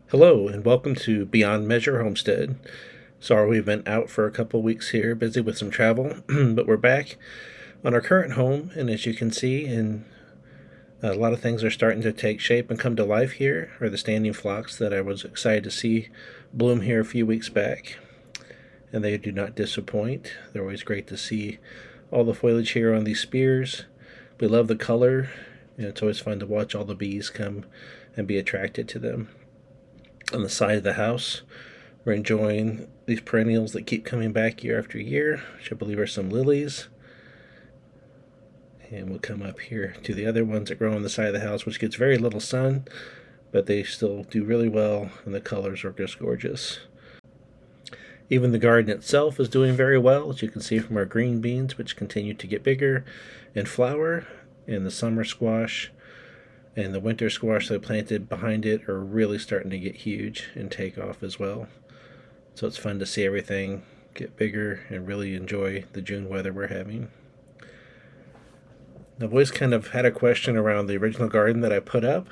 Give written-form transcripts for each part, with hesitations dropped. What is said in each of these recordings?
Hello, and welcome to Beyond Measure Homestead. Sorry we've been out for a couple weeks here, busy with some travel, but we're back on our current home, and as you can see, a lot of things are starting to take shape and come to life here, are the standing phlox that I was excited to see bloom here a few weeks back, and they do not disappoint. They're always great to see all the foliage here on these spears. We love the color, and it's always fun to watch all the bees come and be attracted to them. On the side of the house, we're enjoying these perennials that keep coming back year after year, which I believe are some lilies. And we'll come up here to the other ones that grow on the side of the house, which gets very little sun, but they still do really well, and the colors are just gorgeous. Even the garden itself is doing very well, as you can see from our green beans, which continue to get bigger and flower, and the summer squash and the winter squash that I planted behind it are really starting to get huge and take off as well. So it's fun to see everything get bigger and really enjoy the June weather we're having. I've always kind of had a question around the original garden that I put up,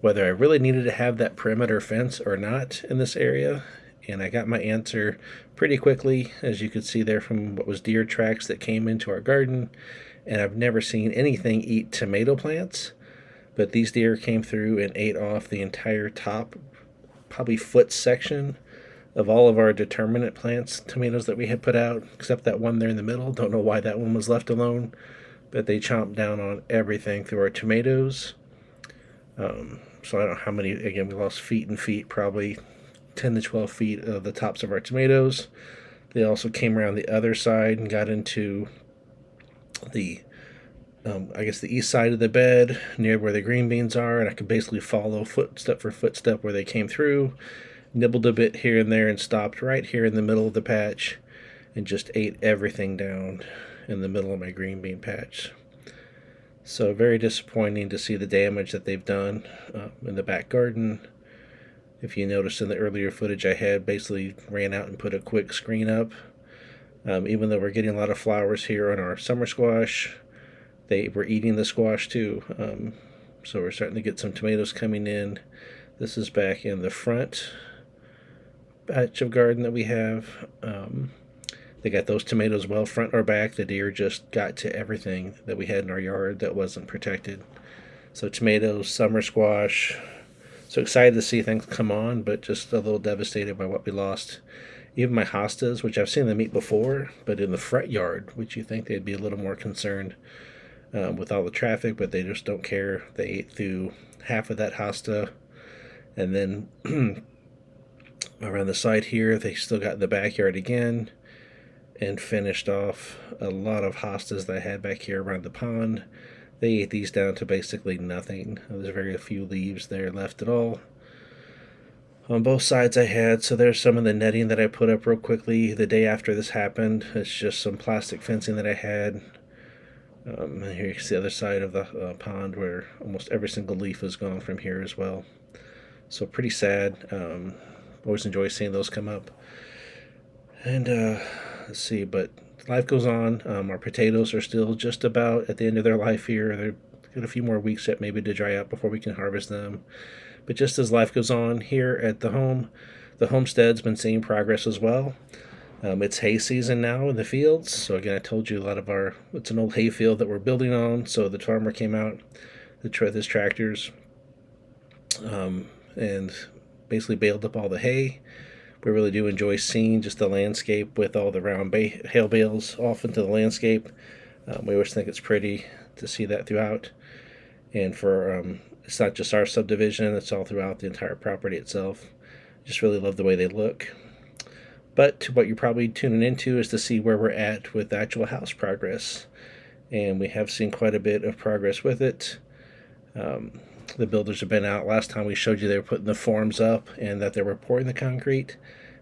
whether I really needed to have that perimeter fence or not in this area. And I got my answer pretty quickly, as you could see there from what was deer tracks that came into our garden. And I've never seen anything eat tomato plants. But these deer came through and ate off the entire top, probably foot section of all of our determinate plants, tomatoes that we had put out, except that one there in the middle. Don't know why that one was left alone, but they chomped down on everything through our tomatoes. So I don't know how many, again, we lost feet and feet, probably 10 to 12 feet of the tops of our tomatoes. They also came around the other side and got into the the east side of the bed near where the green beans are, and I could basically follow footstep for footstep where they came through, nibbled a bit here and there, and stopped right here in the middle of the patch and just ate everything down in the middle of my green bean patch. So very disappointing to see the damage that they've done in the back garden. If you noticed in the earlier footage I had, basically ran out and put a quick screen up. Even though we're getting a lot of flowers here on our summer squash, they were eating the squash too. So we're starting to get some tomatoes coming in. This is back in the front patch of garden that we have. They got those tomatoes well front or back. The deer just got to everything that we had in our yard that wasn't protected. So tomatoes, summer squash. So excited to see things come on, but just a little devastated by what we lost. Even my hostas, which I've seen them eat before, but in the front yard, which you think they'd be a little more concerned with all the traffic, but they just don't care. They ate through half of that hosta, and then around the side here, they still got in the backyard again, and finished off a lot of hostas that I had back here around the pond. They ate these down to basically nothing. There's very few leaves there left at all. On both sides I had, so there's some of the netting that I put up real quickly the day after this happened. It's just some plastic fencing that I had. And here you can see the other side of the pond where almost every single leaf is gone from here as well. So pretty sad. Always enjoy seeing those come up. And let's see, but life goes on. Our potatoes are still just about at the end of their life here. They've got a few more weeks yet maybe to dry out before we can harvest them. But just as life goes on here at the home, the homestead's been seeing progress as well. It's hay season now in the fields. So again, I told you it's an old hay field that we're building on. So the farmer came out with his tractors and basically baled up all the hay. We really do enjoy seeing just the landscape with all the round hay bales off into the landscape. We always think it's pretty to see that throughout. And it's not just our subdivision, it's all throughout the entire property itself. Just really love the way they look. But what you're probably tuning into is to see where we're at with actual house progress. And we have seen quite a bit of progress with it. The builders have been out. Last time we showed you they were putting the forms up and that they were pouring the concrete.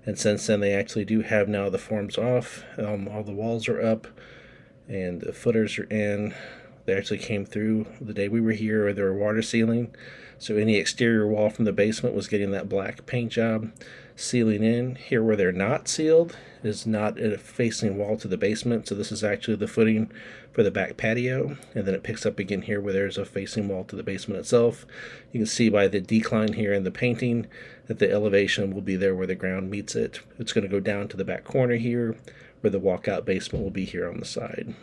And since then they actually do have now the forms off. All the walls are up and the footers are in. They actually came through the day we were here, or they were water sealing. So any exterior wall from the basement was getting that black paint job sealing in. Here where they're not sealed is not a facing wall to the basement. So this is actually the footing for the back patio. And then it picks up again here where there's a facing wall to the basement itself. You can see by the decline here in the painting that the elevation will be there where the ground meets it. It's going to go down to the back corner here where the walkout basement will be here on the side.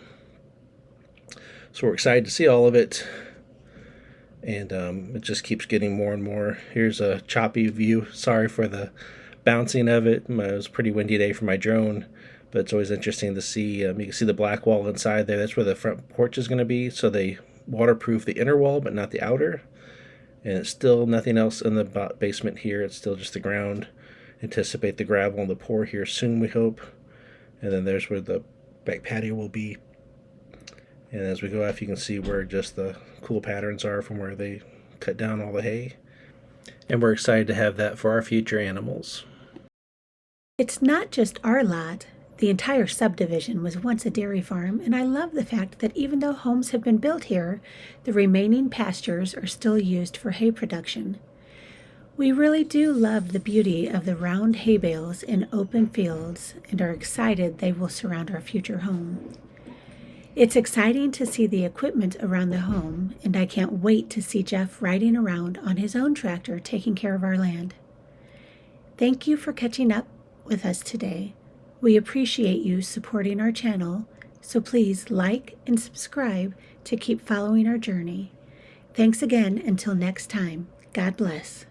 So we're excited to see all of it. And it just keeps getting more and more. Here's a choppy view. Sorry for the bouncing of it. It was a pretty windy day for my drone, but it's always interesting to see. You can see the black wall inside there. That's where the front porch is going to be. So they waterproof the inner wall, but not the outer. And it's still nothing else in the basement here. It's still just the ground. Anticipate the gravel and the pour here soon, we hope. And then there's where the back patio will be. And as we go off, you can see where just the cool patterns are from where they cut down all the hay. And we're excited to have that for our future animals. It's not just our lot. The entire subdivision was once a dairy farm, and I love the fact that even though homes have been built here, the remaining pastures are still used for hay production. We really do love the beauty of the round hay bales in open fields and are excited they will surround our future home. It's exciting to see the equipment around the home, and I can't wait to see Jeff riding around on his own tractor taking care of our land. Thank you for catching up with us today. We appreciate you supporting our channel, so please like and subscribe to keep following our journey. Thanks again until next time. God bless.